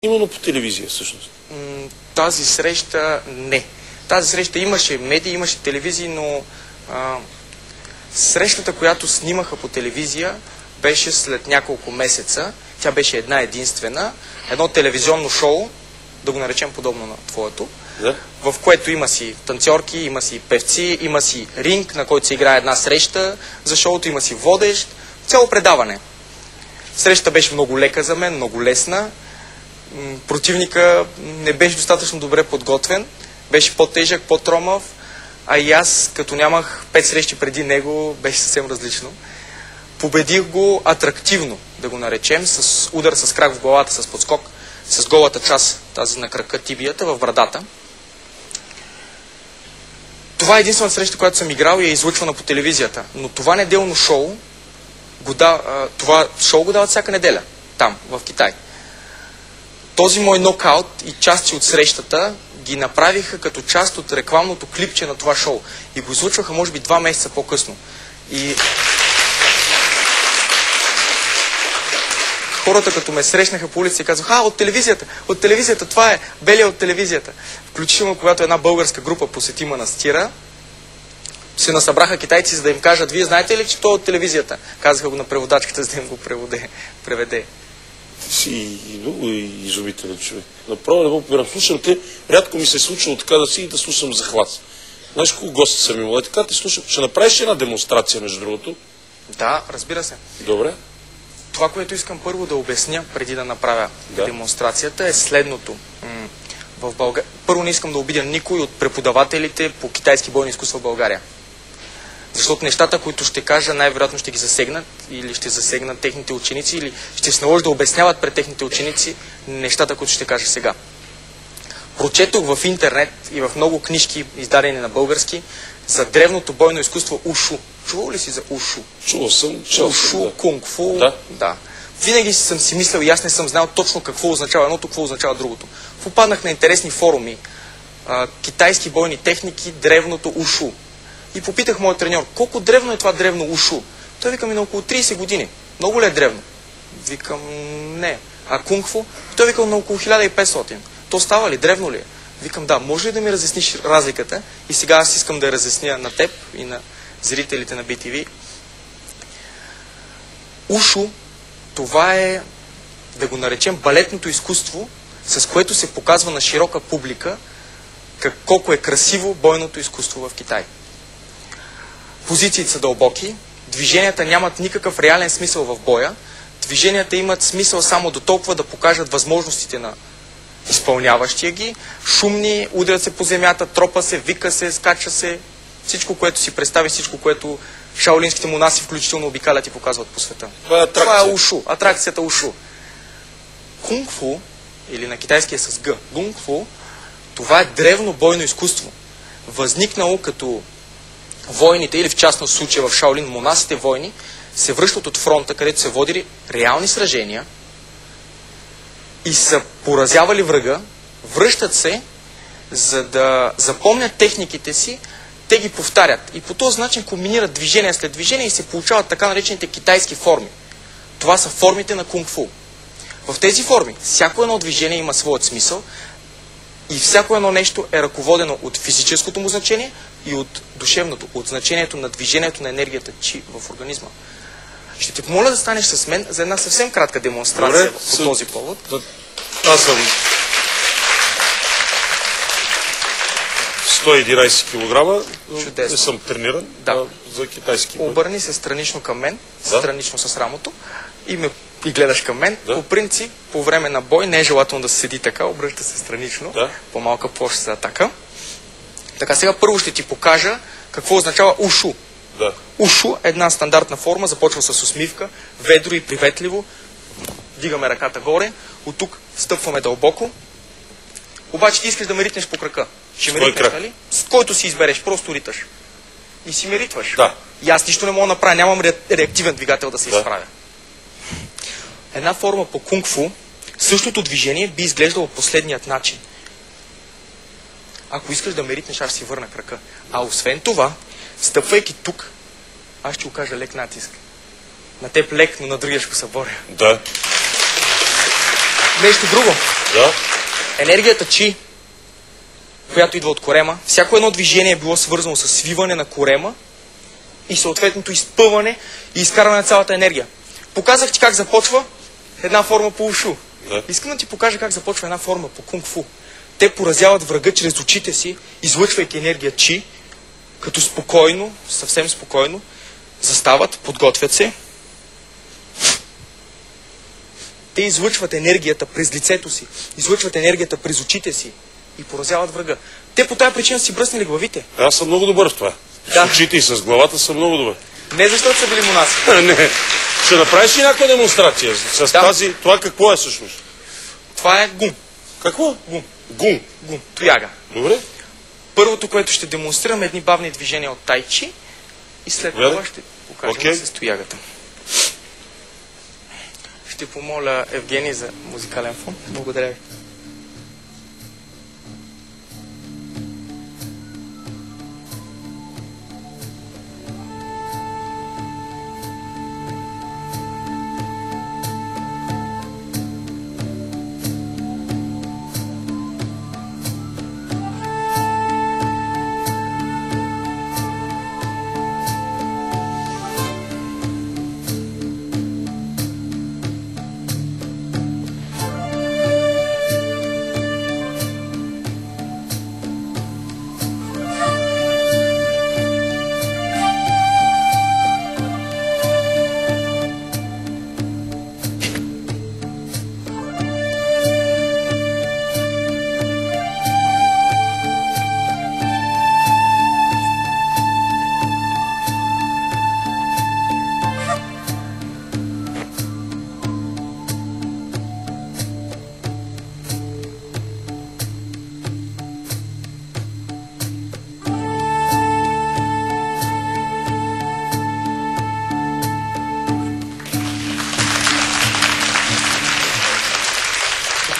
Именно по телевизия, всъщност. Тази среща не. Тази среща имаше медии, имаше телевизии, но срещата, която снимаха по телевизия, беше след няколко месеца. Тя беше една единствена. Едно телевизионно шоу, да го наречем подобно на твоето, да, в което има си танцорки, има си певци, има си ринг, на който се играе една среща за шоуто, има си водещ, цяло предаване. Срещата беше много лека за мен, много лесна. Противника не беше достатъчно добре подготвен, беше по-тежък, по-тромав, а и аз, като нямах 5 срещи преди него, беше съвсем различно. Победих го атрактивно, да го наречем, с удар с крак в главата, с подскок, с голата част, тази на крака, тибията, в брадата. Това е единствената среща, която съм играл и е излъчвана по телевизията. Но това неделно шоу, това шоу го дават всяка неделя, там, в Китай. Този мой нокаут и части от срещата ги направиха като част от рекламното клипче на това шоу. И го излъчваха, може би, 2 месеца по-късно. И хората, като ме срещнаха по улица и казваха: от телевизията, това е белия от телевизията. Включително, когато една българска група посети манастира, се насъбраха китайци, за да им кажат: вие знаете ли, че то е от телевизията? Казаха го на преводачката, за да им го преведе. Си много изумителен човек. Направо не го побирам. Слушам те, рядко ми се е случило така да си и да слушам захват. Знаеш колко гости съм имал? Така те слушам. Ще направиш една демонстрация, между другото? Да, разбира се. Добре. Това, което искам първо да обясня, преди да направя демонстрацията, е следното. В България... Първо, не искам да обидя никой от преподавателите по китайски бойни изкуства в България. Защото нещата, които ще кажа, най-вероятно ще ги засегнат, или ще засегнат техните ученици, или ще се наложи да обясняват пред техните ученици нещата, които ще кажа сега. Прочетох в интернет и в много книжки, издадени на български, за древното бойно изкуство ушу. Чувал ли си за ушу? Чувал съм. Ушу, кунг-фу. Да. Винаги съм си мислял и аз не съм знал точно какво означава едното, какво означава другото. Попаднах на интересни форуми. Китайски бойни техники, древното ушу. И попитах моят треньор: колко древно е това древно ушу? Той вика ми: на около 30 години. Много ли е древно? Викам: не. А кунг-фу? Той вика: на около 1500. То става ли? Древно ли е? Викам: да. Може ли да ми разясниш разликата? И сега аз искам да я разясня на теб и на зрителите на BTV. Ушу, това е, да го наречем, балетното изкуство, с което се показва на широка публика колко е красиво бойното изкуство в Китай. Позициите са дълбоки, движенията нямат никакъв реален смисъл в боя, движенията имат смисъл само до толкова да покажат възможностите на изпълняващия ги, шумни, удрят се по земята, тропа се, вика се, скача се, всичко, което си представи, всичко, което шаолинските монаси включително обикалят и показват по света. Това е ушу, атракцията ушу. Кунг-фу, или на китайския с Г, гунг-фу, това е древно бойно изкуство, възникнало като войните, или в частност случая в Шаолин, монасите войни, се връщат от фронта, където се водили реални сражения и са поразявали врага, връщат се, за да запомнят техниките си, те ги повтарят. И по този начин комбинират движение след движение и се получават така наречените китайски форми. Това са формите на кунг-фу. В тези форми всяко едно движение има своят смисъл и всяко едно нещо е ръководено от физическото му значение и от душевното, от значението на движението на енергията чи в организма. Ще те помоля да станеш с мен за една съвсем кратка демонстрация по този повод. Аз съм 111 кг. Чудесно. Не съм трениран за китайски бой. Обърни се странично към мен, странично с рамото и гледаш към мен. По принцип, по време на бой не е желателно да се седи така, обръща се странично, по-малка площ за атака. Така, сега първо ще ти покажа какво означава ушу. Ушу е една стандартна форма, започва с усмивка, ведро и приветливо. Дигаме ръката горе, от тук стъпваме дълбоко. Обаче ти искаш да ме ритнеш по крака. Ще ме ритнеш, нали? С който си избереш, просто риташ. И си ме ритваш. И аз нищо не мога да направя, нямам реактивен двигател да се изправя. Една форма по кунг-фу, същото движение би изглеждало последният начин. Ако искаш да ме ритнеш, аз ще си върна крака. А освен това, стъпвайки тук, аз ще окажа лек натиск. На теб лек, но на другия ще го съборя. Да. Нещо друго. Да. Енергията чи, която идва от корема, всяко едно движение е било свързано с свиване на корема и съответното изпъване и изкарване на цялата енергия. Показах ти как започва една форма по ушу. Да. Искам да ти покажа как започва една форма по кунг-фу. Те поразяват врага чрез очите си, излъчвайки енергия чи, като спокойно, съвсем спокойно, застават, подготвят се. Те излъчват енергията през лицето си, излъчват енергията през очите си и поразяват врага. Те по тази причина си бръснали главите. Аз съм много добър в това. Да. С очите и с главата съм много добър. Не защото са били монаси. Не. Ще направиш ли някаква демонстрация? С Да. тази... Това какво е всъщност? Това е гум. Какво? Гум. Гум. Гум. Тояга. Добре. Първото, което ще демонстрираме, едни бавни движения от тайчи и след това Добре. ще покажем с тоягата. Ще помоля Евгений за музикален фон. Благодаря ви.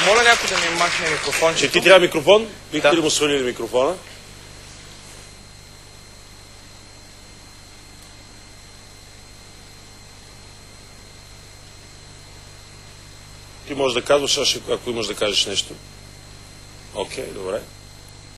Моля някой да ми махне микрофончето. Че ти трябва микрофон? Бихте Да. ли му свалили микрофона? Ти можеш да казваш, ако имаш да кажеш нещо. Окей, добре.